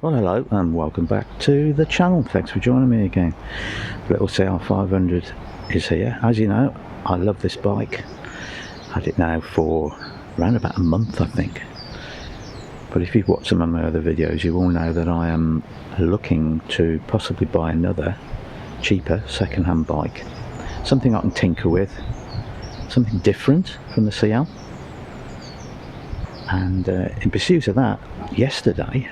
Well, hello and welcome back to the channel. Thanks for joining me again. Little CL500 is here. As you know, I love this bike. Had it now for around about a month, I think. But if you've watched some of my other videos, you will know that I am looking to possibly buy another cheaper second-hand bike. Something I can tinker with. Something different from the CL. And in pursuit of that, yesterday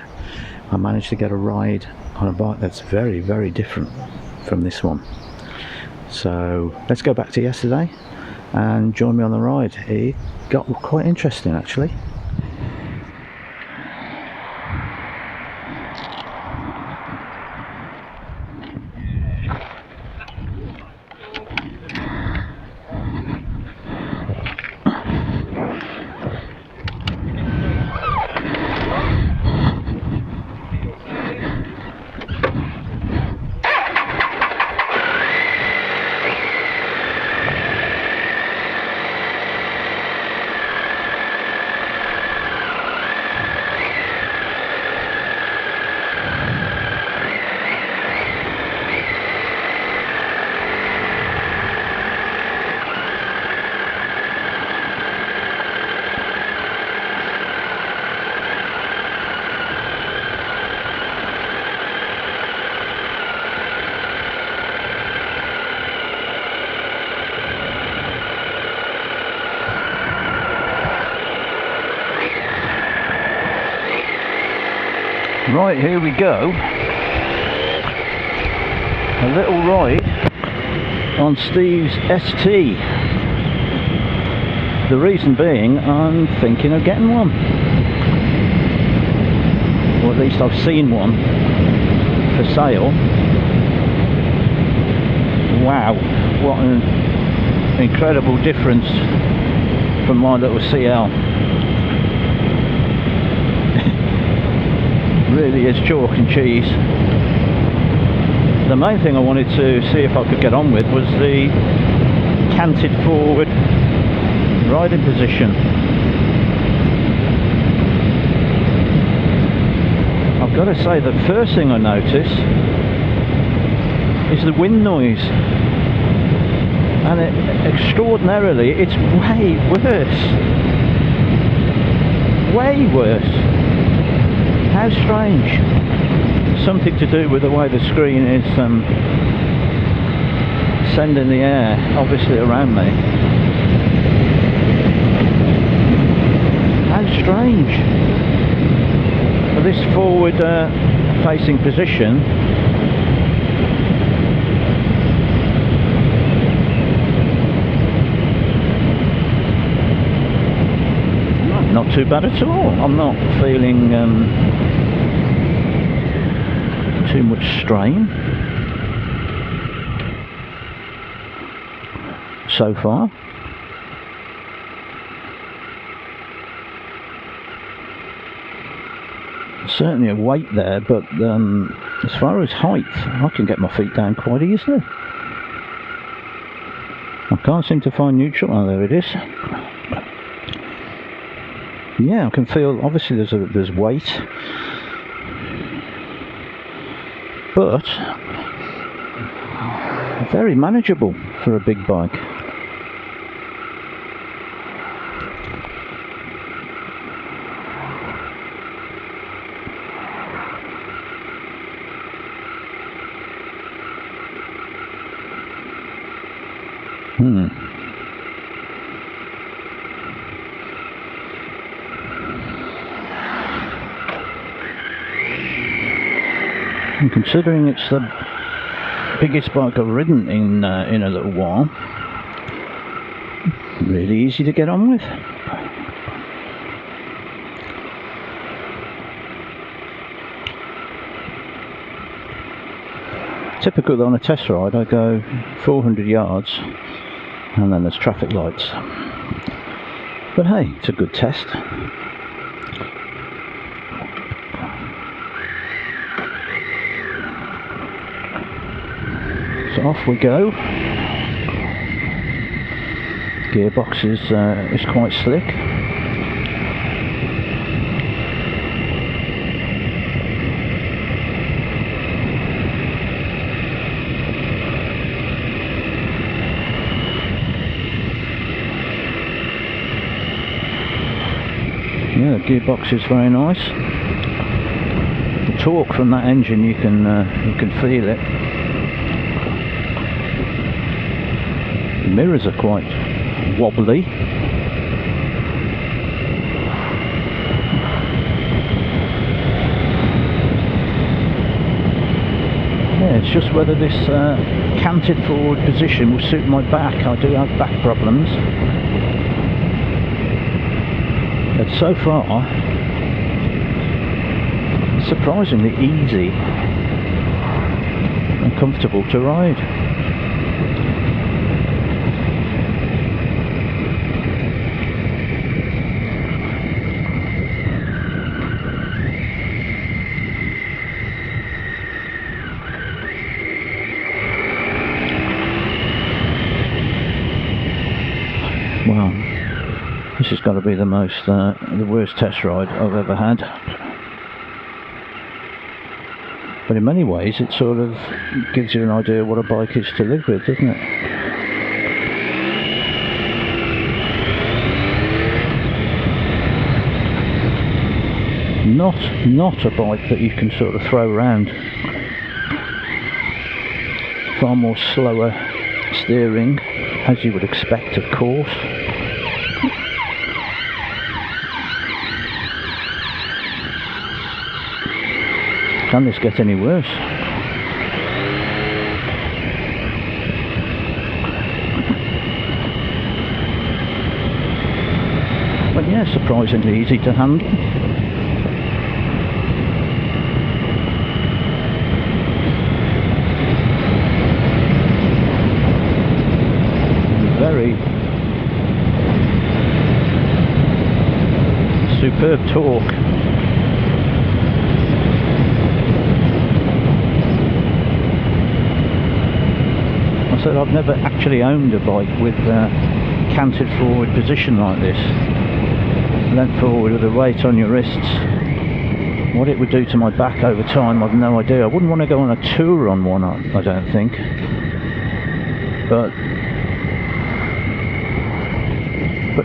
I managed to get a ride on a bike that's very, very different from this one. So let's go back to yesterday and join me on the ride. It got quite interesting actually. Right, here we go. A little ride on Steve's ST. The reason being, I'm thinking of getting one. Or at least I've seen one for sale. Wow, what an incredible difference from my little CL. Really is chalk and cheese. The main thing I wanted to see if I could get on with was the canted forward riding position. I've got to say the first thing I notice is the wind noise, and extraordinarily it's way worse. How strange. Something to do with the way the screen is sending the air, obviously, around me. How strange. For this forward facing position, not too bad at all. I'm not feeling too much strain so far. Certainly a weight there, but as far as height, I can get my feet down quite easily. I can't seem to find neutral. Oh, there it is. Yeah, I can feel, obviously there's weight, but very manageable for a big bike. And considering it's the biggest bike I've ridden in a little while, really easy to get on with. Typical on a test ride, I go 400 yards and then there's traffic lights. But hey, it's a good test. So off we go. Gearbox is quite slick. Yeah, the gearbox is very nice. The torque from that engine, you can feel it. The mirrors are quite wobbly. Yeah, it's just whether this canted forward position will suit my back. I do have back problems. But so far, it's surprisingly easy and comfortable to ride. Well, this has got to be the worst test ride I've ever had. But in many ways, it sort of gives you an idea what a bike is to live with, doesn't it? Not a bike that you can sort of throw around. Far more slower steering, as you would expect, of course. Can this get any worse? But yeah, surprisingly easy to handle. Very superb torque. I said I've never actually owned a bike with a canted forward position like this. Leant forward with the weight on your wrists. What it would do to my back over time, I've no idea. I wouldn't want to go on a tour on one, I don't think. But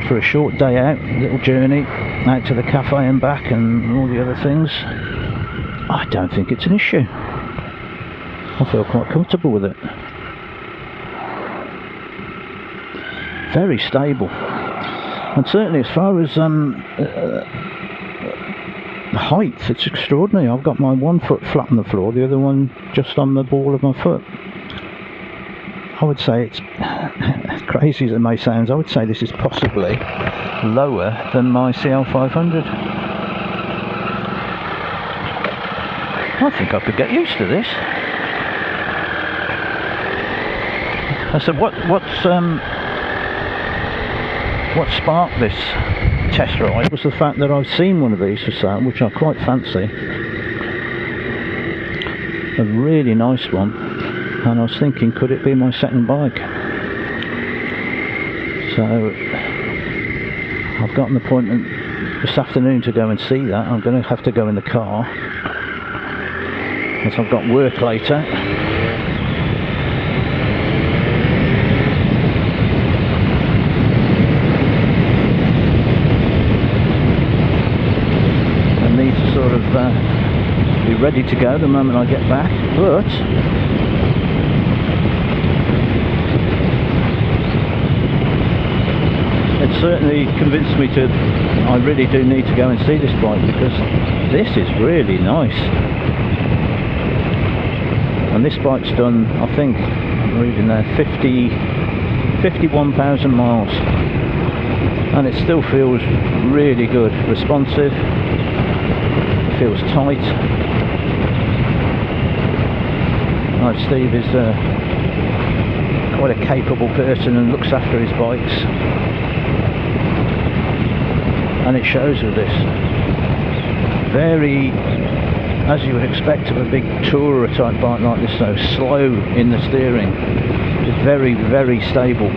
for a short day out, a little journey out to the cafe and back and all the other things, I don't think it's an issue. I feel quite comfortable with it. Very stable, and certainly as far as height, it's extraordinary. I've got my one foot flat on the floor, the other one just on the ball of my foot. I would say it's, as crazy as it may sound, I would say this is possibly lower than my CL500. I think I could get used to this. I said, what sparked this test ride was the fact that I've seen one of these for sale, which I quite fancy. A really nice one. And I was thinking, could it be my second bike? So I've got an appointment this afternoon to go and see that. I'm going to have to go in the car, as I've got work later. And need to sort of be ready to go the moment I get back, but it certainly convinced me to, I really do need to go and see this bike, because this is really nice. And this bike's done, I think, I'm reading there, 51,000 miles. And it still feels really good, responsive, it feels tight. Like Steve is quite a capable person and looks after his bikes. And it shows with this. Very, as you would expect of a big tourer type bike like this, though, slow in the steering. It's very, very stable.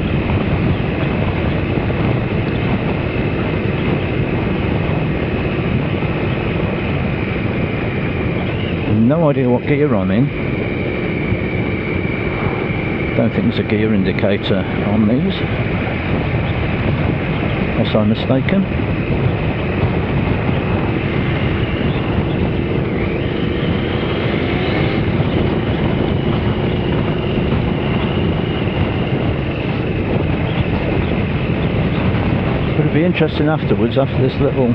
No idea what gear I'm in. Don't think there's a gear indicator on these, unless I'm mistaken. But it'd be interesting afterwards, after this little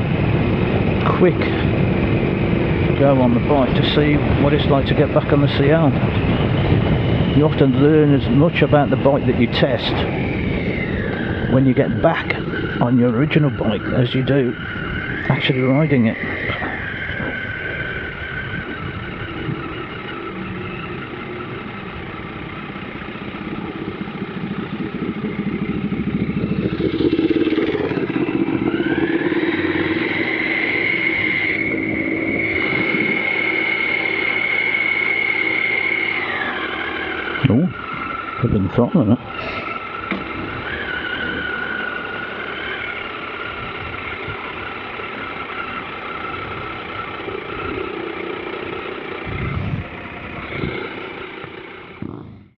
quick go on the bike, to see what it's like to get back on the CL. You often learn as much about the bike that you test when you get back on your original bike as you do actually riding it. Oh, put in the throttle on it.